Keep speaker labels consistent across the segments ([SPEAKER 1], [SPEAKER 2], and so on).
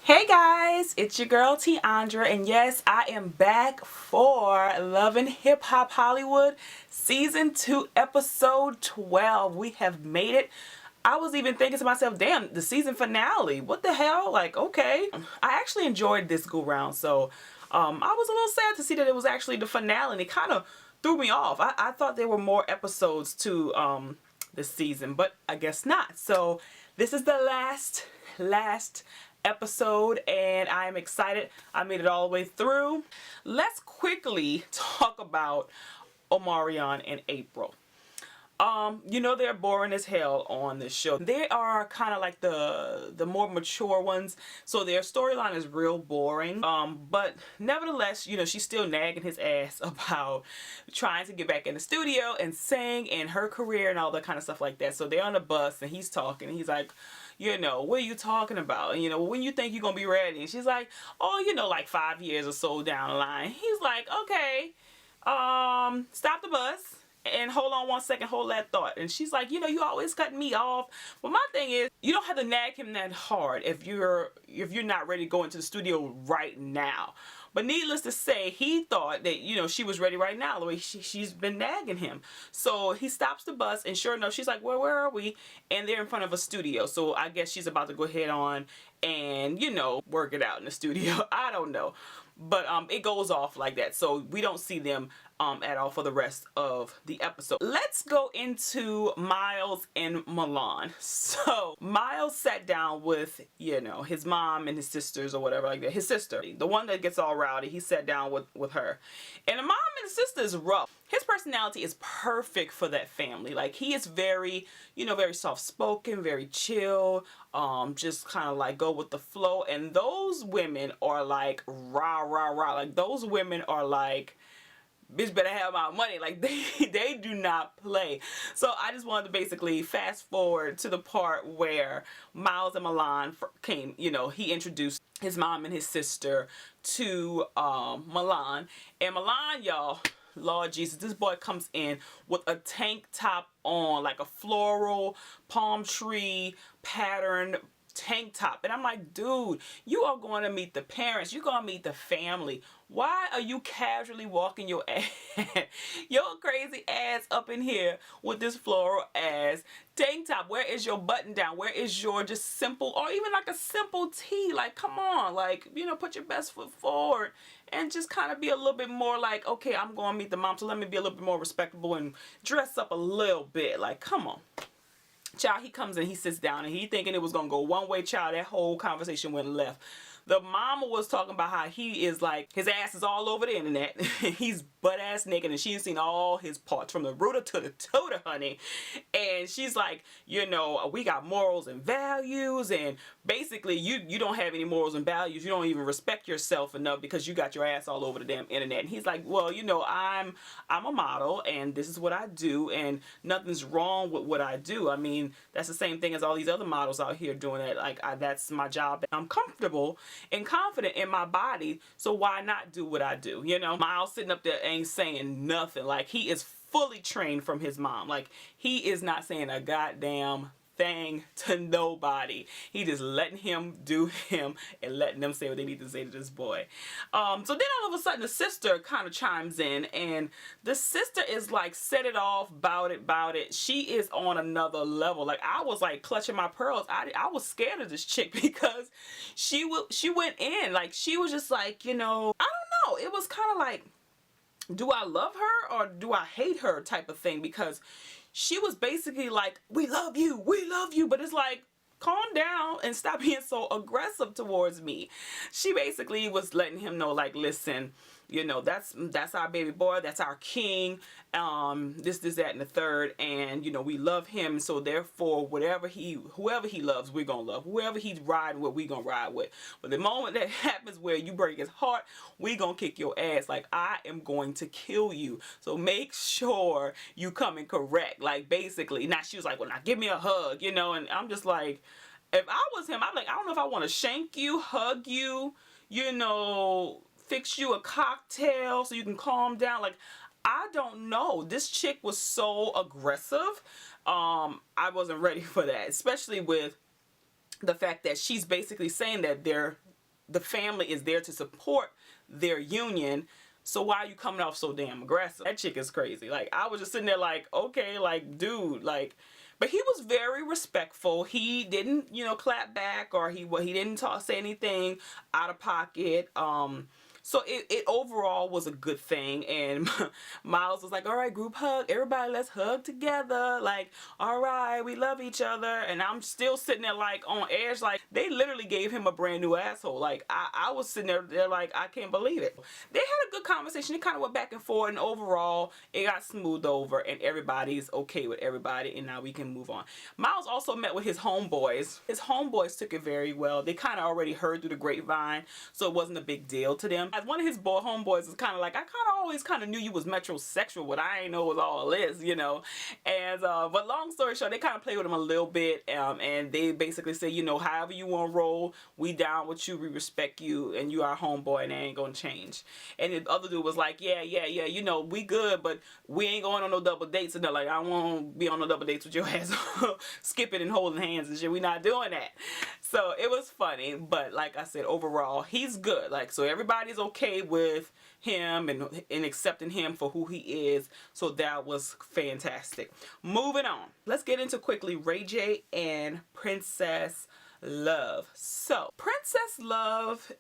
[SPEAKER 1] Hey guys, it's your girl Tiondrab, and yes, I am back for Love and Hip Hop Hollywood Season 2, Episode 12. We have made it. I was even thinking to myself, damn, the season finale. What the hell? Like, okay. I actually enjoyed this go round, so I was a little sad to see that it was actually the finale, and it kind of threw me off. I thought there were more episodes to this season, but I guess not. So this is the last episode, and I am excited. I made it all the way through. Let's quickly talk about Omarion and April. They're boring as hell on this show. They are kind of like the more mature ones, so their storyline is real boring. But nevertheless, she's still nagging his ass about trying to get back in the studio and sing and her career and all that kind of stuff like that. So they're on the bus and he's talking and he's like, what are you talking about? When you think you're gonna be ready? And she's like, oh, like 5 years or so down the line. He's like, okay, stop the bus and hold on one second, hold that thought. And she's like, you always cutting me off. But my thing is, you don't have to nag him that hard if you're not ready to go into the studio right now. But needless to say, he thought that, she was ready right now, the way she's been nagging him. So he stops the bus, and sure enough, she's like, well, where are we? And they're in front of a studio. So I guess she's about to go ahead on and, work it out in the studio. I don't know. But it goes off like that. So we don't see them at all for the rest of the episode. Let's go into Miles and Milan. So Miles sat down with, his mom and his sisters or whatever like that. His sister, the one that gets all rowdy, he sat down with her. And the mom and the sister is rough. His personality is perfect for that family. Like, he is very, very soft-spoken, very chill, just kind of like go with the flow. And those women are like rah, rah, rah. Like, those women are like, bitch better have my money. Like, they do not play. So I just wanted to basically fast forward to the part where Miles and Milan came. He introduced his mom and his sister to Milan. And Milan, y'all, Lord Jesus, this boy comes in with a tank top on, like a floral palm tree pattern tank top. And I'm like, dude, you are going to meet the parents. You're going to meet the family. Why are you casually walking your your crazy ass up in here with this floral ass tank top? Where is your button down? Where is your just simple, or even like a simple tee? Like, come on, like, put your best foot forward and just kind of be a little bit more like, okay, I'm going to meet the mom, so let me be a little bit more respectable and dress up a little bit. Like, come on. Child, he comes in, he sits down, and he thinking it was going to go one way, child. That whole conversation went left. The mama was talking about how he is like, his ass is all over the internet. He's butt ass naked, and she's seen all his parts from the rooter to the tutor, honey. And she's like, we got morals and values, and basically you don't have any morals and values. You don't even respect yourself enough because you got your ass all over the damn internet. And he's like, well, I'm a model, and this is what I do, and nothing's wrong with what I do. I mean, that's the same thing as all these other models out here doing that. Like, that's my job. I'm comfortable and confident in my body, so why not do what I do? Miles sitting up there ain't saying nothing. Like, he is fully trained from his mom. Like, he is not saying a goddamn thing to nobody. He just letting him do him and letting them say what they need to say to this boy. So then all of a sudden the sister kind of chimes in, and the sister is like, set it off, bout it. She is on another level. Like, I was like clutching my pearls. I was scared of this chick because she went in. Like, she was just like, I don't know. It was kind of like, do I love her or do I hate her type of thing? Because she was basically like, we love you, but it's like, calm down and stop being so aggressive towards me. She basically was letting him know, like, listen, that's our baby boy, that's our king, this, that, and the third, and we love him, so therefore whoever he loves, we're gonna love. Whoever he's riding with, we gonna ride with. But the moment that happens where you break his heart, we gonna kick your ass. Like, I am going to kill you, so make sure you come in correct. Like, basically. Now she was like, well, now give me a hug, and I'm just like, if I was him, I'm like, I don't know if I want to shank you, hug you, fix you a cocktail so you can calm down. Like, I don't know. This chick was so aggressive. I wasn't ready for that, especially with the fact that she's basically saying that they're the family is there to support their union. So why are you coming off so damn aggressive? That chick is crazy. Like, I was just sitting there like, okay, like, dude, like, but he was very respectful. He didn't, clap back, or he didn't say anything out of pocket. So it overall was a good thing. And Miles was like, all right, group hug. Everybody, let's hug together. Like, all right, we love each other. And I'm still sitting there like on edge. Like, they literally gave him a brand new asshole. Like, I was sitting there like, I can't believe it. They had a good conversation. It kind of went back and forth. And overall, it got smoothed over. And everybody's okay with everybody. And now we can move on. Miles also met with his homeboys. His homeboys took it very well. They kind of already heard through the grapevine. So it wasn't a big deal to them. As one of his homeboys is kind of like, I kind of always kind of knew you was metrosexual, but I ain't know what all this, And but long story short, they kind of play with him a little bit, and they basically say, however you want to roll, we down with you, we respect you, and you our homeboy, and they ain't gonna change. And the other dude was like, yeah, we good, but we ain't going on no double dates. And they're like, I won't be on no double dates with your ass skipping and holding hands and shit. We not doing that. So it was funny, but like I said, overall, he's good. Like, so everybody's okay with him and accepting him for who he is. So that was fantastic. Moving on. Let's get into quickly Ray J and Princess Love. So Princess Love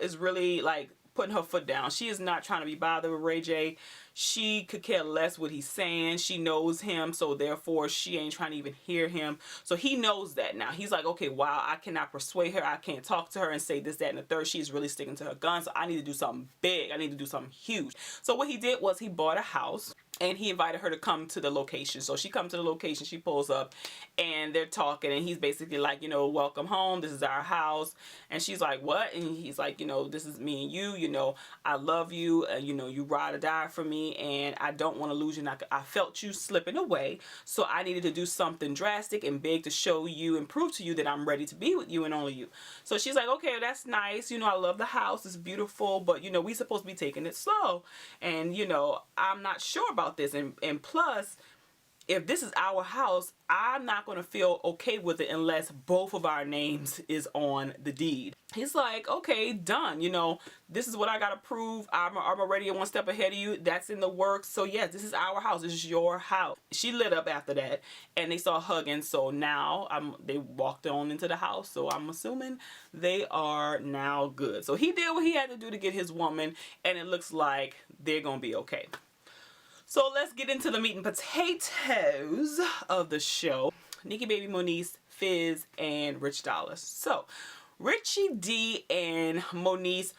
[SPEAKER 1] is really like putting her foot down. She is not trying to be bothered with Ray J. She could care less what he's saying. She knows him, so therefore she ain't trying to even hear him. So he knows that now. He's like, okay, wow, I cannot persuade her. I can't talk to her and say this, that, and the third. She's really sticking to her guns. So I need to do something big. I need to do something huge. So what he did was he bought a house. And he invited her to come to the location. So she comes to the location, she pulls up, and they're talking, and he's basically like, welcome home, this is our house. And she's like, what? And he's like, this is me and you, I love you, you ride or die for me, and I don't want to lose you. And I felt you slipping away, so I needed to do something drastic and big to show you and prove to you that I'm ready to be with you and only you. So she's like, okay, that's nice, I love the house, it's beautiful, but we supposed to be taking it slow. And I'm not sure about this, and plus, if this is our house, I'm not going to feel okay with it unless both of our names is on the deed. He's like, okay, done. This is what I got to prove. I'm already one step ahead of you. That's in the works. So yes, this is our house. This is your house. She lit up after that, and they saw hugging. So now they walked on into the house. So I'm assuming they are now good. So he did what he had to do to get his woman, and it looks like they're going to be okay. So let's get into the meat and potatoes of the show. Nikki Baby Moniece, Fizz, and Rich Dollaz. So Richie D and Moniece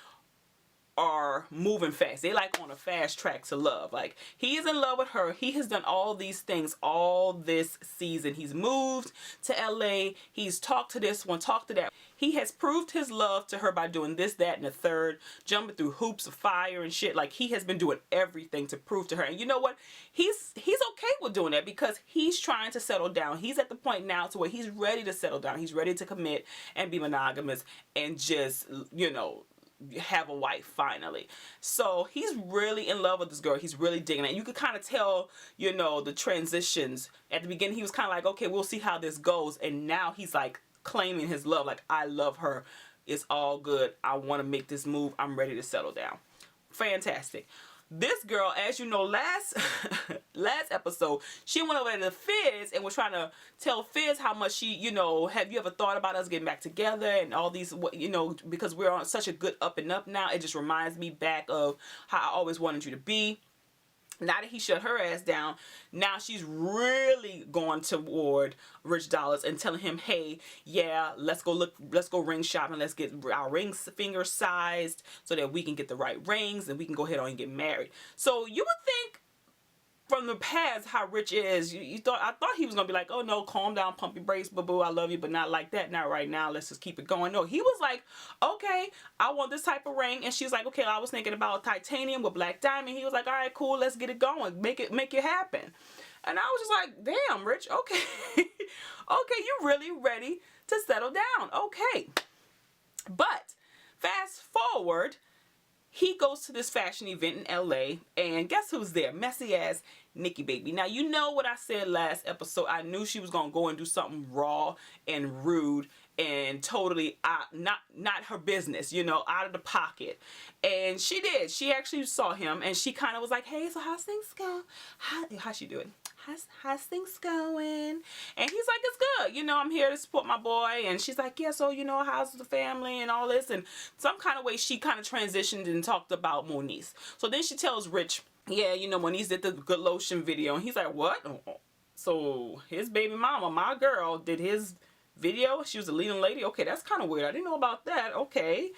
[SPEAKER 1] are moving fast. They like on a fast track to love. Like, he is in love with her. He has done all these things all this season. He's moved to LA. He's talked to this one, talked to that. He has proved his love to her by doing this, that, and the third, jumping through hoops of fire and shit. Like, he has been doing everything to prove to her. And you know what? He's okay with doing that because he's trying to settle down. He's at the point now to where he's ready to settle down. He's ready to commit and be monogamous and just, have a wife finally. So he's really in love with this girl. He's really digging it. You could kind of tell, the transitions. At the beginning, he was kind of like, okay, we'll see how this goes. And now he's like claiming his love. Like, I love her. It's all good. I want to make this move. I'm ready to settle down. Fantastic. This girl, as you know, last episode, she went over to Fizz and was trying to tell Fizz how much she, have you ever thought about us getting back together and all these, because we're on such a good up and up now. It just reminds me back of how I always wanted you to be. Now that he shut her ass down, now she's really going toward Rich Dollaz and telling him, hey, yeah, let's go ring shopping. Let's get our rings finger sized so that we can get the right rings and we can go ahead on and get married. So you would think from the past how Rich is, I thought he was gonna be like, oh no, calm down, pump your brakes, boo boo, I love you, but not like that, not right now, let's just keep it going. No, he was like, okay, I want this type of ring. And she's like, okay, I was thinking about titanium with black diamond. He was like, all right, cool, let's get it going, make it happen. And I was just like, damn, Rich, okay. Okay, you're really ready to settle down. Okay. But fast forward, he goes to this fashion event in LA, and guess who's there? Messy ass Nikki Baby. Now, you know what I said last episode. I knew she was going to go and do something raw and rude and totally not her business, you know, out of the pocket. And she did. She actually saw him, and she kind of was like, hey, so how's things go? How's she doing? How's things going? And he's like, it's good. You know, I'm here to support my boy. And she's like, yeah, so, you know, how's the family and all this? And some kind of way she kind of transitioned and talked about Moniece. So then she tells Rich, yeah, you know, Moniece did the Good Lotion video. And he's like, what? So his baby mama, my girl, did his video? She was the leading lady? Okay, that's kind of weird. I didn't know about that. Okay.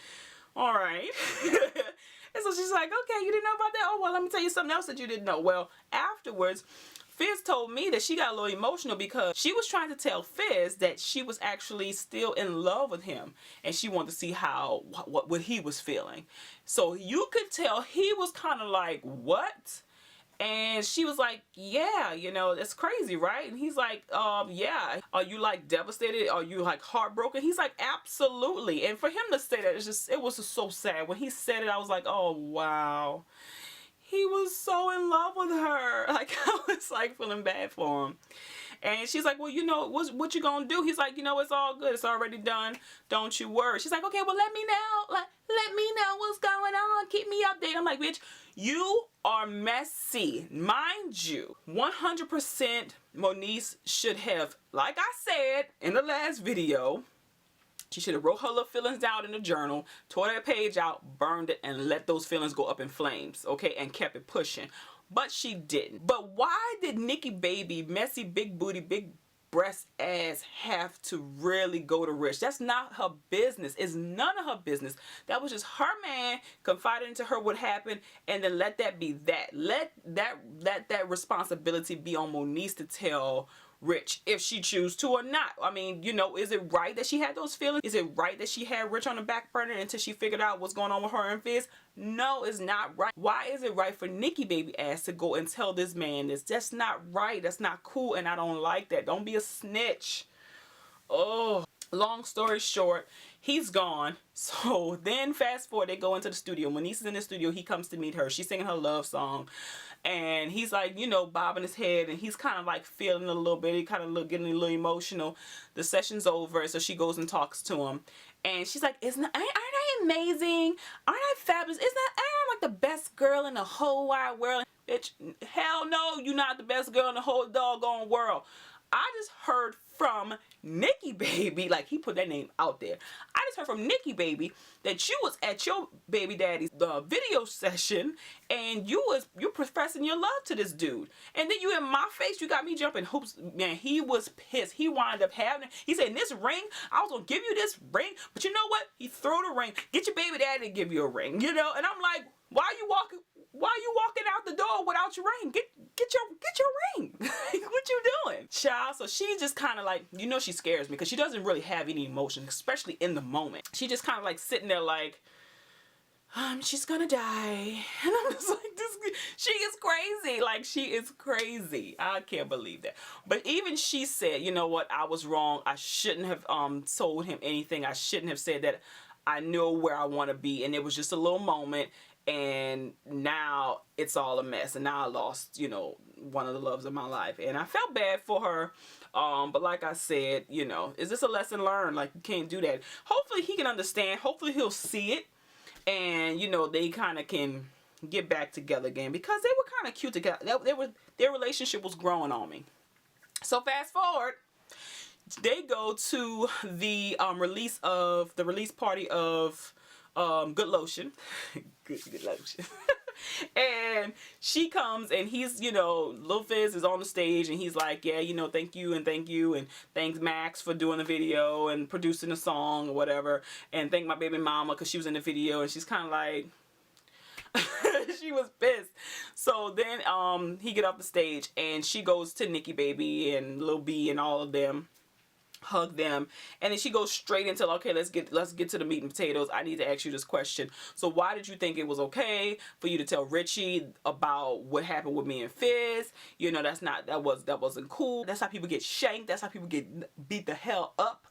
[SPEAKER 1] All right. And so she's like, okay, you didn't know about that? Oh, well, let me tell you something else that you didn't know. Well, afterwards, Fizz told me that she got a little emotional because she was trying to tell Fizz that she was actually still in love with him, and she wanted to see how what he was feeling. So you could tell he was kind of like, what? And she was like, yeah, you know, that's crazy, right? And he's like, yeah. Are you like devastated? Are you like heartbroken? He's like, absolutely. And for him to say that, it was just so sad. When he said it, I was like, oh, wow. He was so in love with her. Like, I was like feeling bad for him. And she's like, well, you know, what you gonna do? He's like, you know, it's all good. It's already done. Don't you worry. She's like, okay, well, let me know. Let me know what's going on. Keep me updated. I'm like, bitch, you are messy. Mind you, 100% Moniece should have, like I said in the last video, she should have wrote her little feelings down in the journal, tore that page out, burned it, and let those feelings go up in flames, okay, and kept it pushing. But she didn't. But why did Nikki Baby, messy, big booty, big breast ass, have to really go to Rich? That's not her business. It's none of her business. That was just her man confiding into her what happened, and then let that be that. Let that responsibility be on Moniece to tell Rich if she choose to or not. I mean, you know, is it right that she had those feelings? Is it right that she had Rich on the back burner until she figured out what's going on with her and Fizz? No, it's not right. Why is it right for Nikki Baby ass to go and tell this man this? That's not right. That's not cool, and I don't like that. Don't be a snitch. Oh. Long story short, he's gone. So then fast forward, they go into the studio. Moniece is in the studio. He comes to meet her. She's singing her love song. And he's like, you know, bobbing his head. And he's kind of like feeling a little bit. He kind of getting a little emotional. The session's over. So she goes and talks to him. And she's like, aren't I amazing? Aren't I fabulous? Aren't I like the best girl in the whole wide world? Bitch, hell no, you're not the best girl in the whole doggone world. I just heard from Nikki Baby, like he put that name out there. I just heard from Nikki Baby that you was at your baby daddy's video session, and you professing your love to this dude. And then you in my face, you got me jumping hoops. Man, he was pissed. He wound up having it. He said, this ring, I was gonna give you this ring, but you know what? He threw the ring. Get your baby daddy to give you a ring, you know? And I'm like, why are you walking out the door without your ring? Get your ring. What you doing, child? So she just kind of like, you know, she scares me because she doesn't really have any emotion, especially in the moment. She just kind of like sitting there like, she's gonna die. And I'm just like, she is crazy. Like, she is crazy. I can't believe that. But even she said, you know what, I was wrong. I shouldn't have told him anything. I shouldn't have said that. I know where I want to be, and it was just a little moment, and now it's all a mess, and now I lost, you know, one of the loves of my life, and I felt bad for her. But like I said, you know, is this a lesson learned? Like, you can't do that. Hopefully he can understand. Hopefully he'll see it, and you know, they kind of can get back together again, because they were kind of cute together. Their relationship was growing on me. So fast forward, they go to the release party of Good Lotion. Good Lotion. And she comes, and he's, you know, Lil Fizz is on the stage, and he's like, yeah, you know, thank you, and thanks Max for doing the video and producing the song or whatever, and thank my baby mama because she was in the video. And she's kind of like, she was pissed. So then he get off the stage, and she goes to Nikki Baby and Lil B and all of them, hug them, and then she goes straight into, okay, let's get to the meat and potatoes. I need to ask you this question. So why did you think it was okay for you to tell Richie about what happened with me and Fizz? You know, that wasn't cool. That's how people get shanked. That's how people get beat the hell up.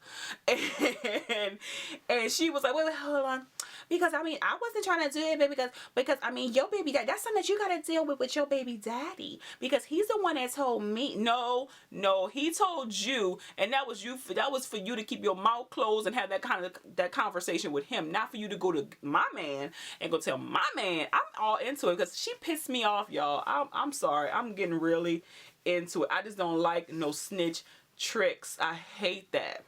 [SPEAKER 1] And she was like, wait, hold on. Because I mean, I wasn't trying to do it, baby, because I mean, your baby dad, that's something that you gotta deal with your baby daddy, because he's the one that told me. No, he told you, and that was for you to keep your mouth closed and have that conversation with him, not for you to go to my man and go tell my man. I'm all into it because she pissed me off, y'all. I'm sorry. I'm getting really into it. I just don't like no snitch tricks. I hate that.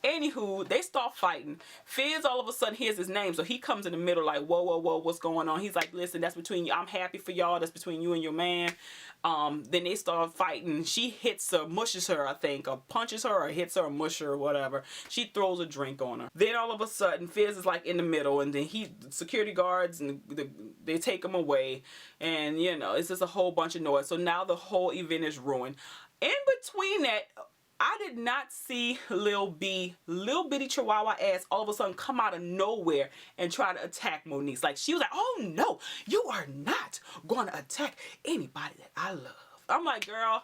[SPEAKER 1] Anywho, they start fighting. Fizz all of a sudden hears his name, so he comes in the middle like, whoa, whoa, whoa, what's going on? He's like, listen, that's between you. I'm happy for y'all. That's between you and your man. Then they start fighting. She hits her, mushes her, I think, or punches her, or hits her, or mush her, or whatever. She throws a drink on her. Then all of a sudden, Fizz is like in the middle, and then security guards, and they take him away, and you know, it's just a whole bunch of noise. So now the whole event is ruined. In between that, I did not see Lil bitty chihuahua ass, all of a sudden come out of nowhere and try to attack Moniece. Like, she was like, oh no, you are not going to attack anybody that I love. I'm like, girl,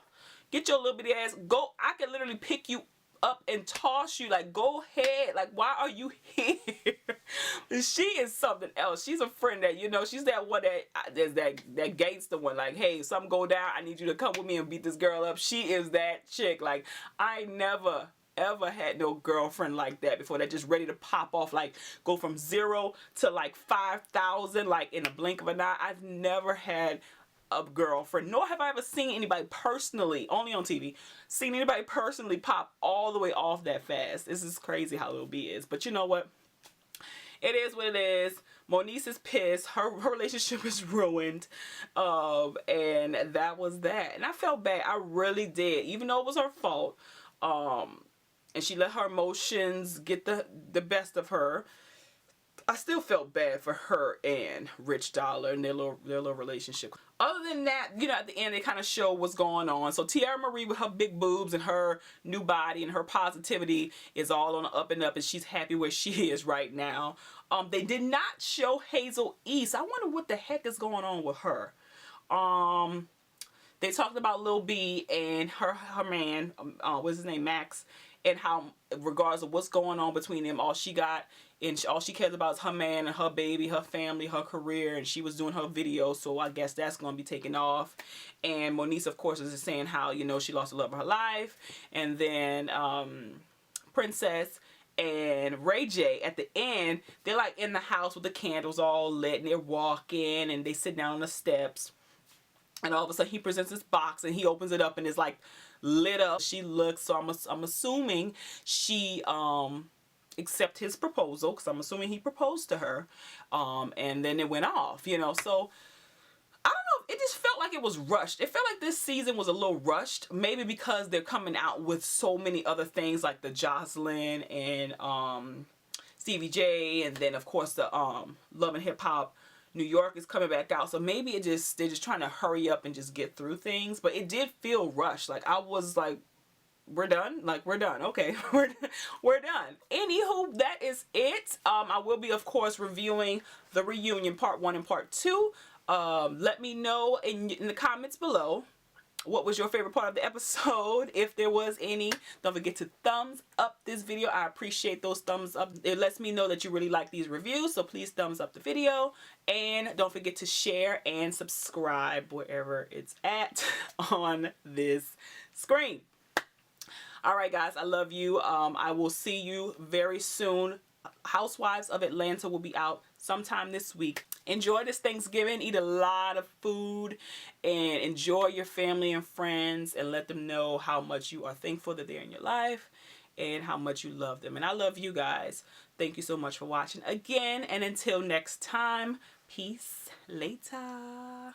[SPEAKER 1] get your little bitty ass, go. I can literally pick you up and toss you. Like, go ahead. Like, why are you here? She is something else. She's a friend that, you know, she's that one there's that gangster one. Like, hey, if something go down, I need you to come with me and beat this girl up. She is that chick. Like, I never ever had no girlfriend like that before, that just ready to pop off, like go from 0 to like 5,000 like in a blink of an eye. I've never had a girlfriend, nor have I ever seen anybody personally, only on TV, seen anybody personally pop all the way off that fast. This is crazy how Lil B is. But you know what? It is what it is. Moniece is pissed. Her relationship is ruined. And that was that. And I felt bad. I really did. Even though it was her fault. And she let her emotions get the best of her. I still felt bad for her and Rich Dollar and their little relationship. Other than that, you know, at the end they kind of show what's going on. So Tiara Marie with her big boobs and her new body and her positivity is all on the up and up, and she's happy where she is right now. They did not show Hazel East. I wonder what the heck is going on with her. They talked about Lil B and her man, what's his name, Max, and how, regardless of what's going on between them, all she got and all she cares about is her man and her baby, her family, her career, and she was doing her video, so I guess that's going to be taken off. And Moniece, of course, is just saying how, you know, she lost the love of her life. And then Princess and Ray J at the end, they're like in the house with the candles all lit, and they're walking and they sit down on the steps. And all of a sudden he presents this box and he opens it up and it's like lit up. She looks, so I'm assuming she accept his proposal, because I'm assuming he proposed to her. And then it went off, you know. So I don't know, it just felt like it was rushed. It felt like this season was a little rushed, maybe because they're coming out with so many other things like the Jocelyn and Stevie J, and then of course the Love and Hip Hop New York is coming back out, so maybe they're just trying to hurry up and just get through things. But it did feel rushed. Like, I was like, we're done? Like, we're done. Okay, we're done. Anywho, that is it. I will be, of course, reviewing the reunion part 1 and part 2. Let me know in the comments below what was your favorite part of the episode, if there was any. Don't forget to thumbs up this video. I appreciate those thumbs up. It lets me know that you really like these reviews, so please thumbs up the video. And don't forget to share and subscribe wherever it's at on this screen. Alright guys, I love you. I will see you very soon. Housewives of Atlanta will be out sometime this week. Enjoy this Thanksgiving. Eat a lot of food and enjoy your family and friends, and let them know how much you are thankful that they're in your life and how much you love them. And I love you guys. Thank you so much for watching again, and until next time, peace later.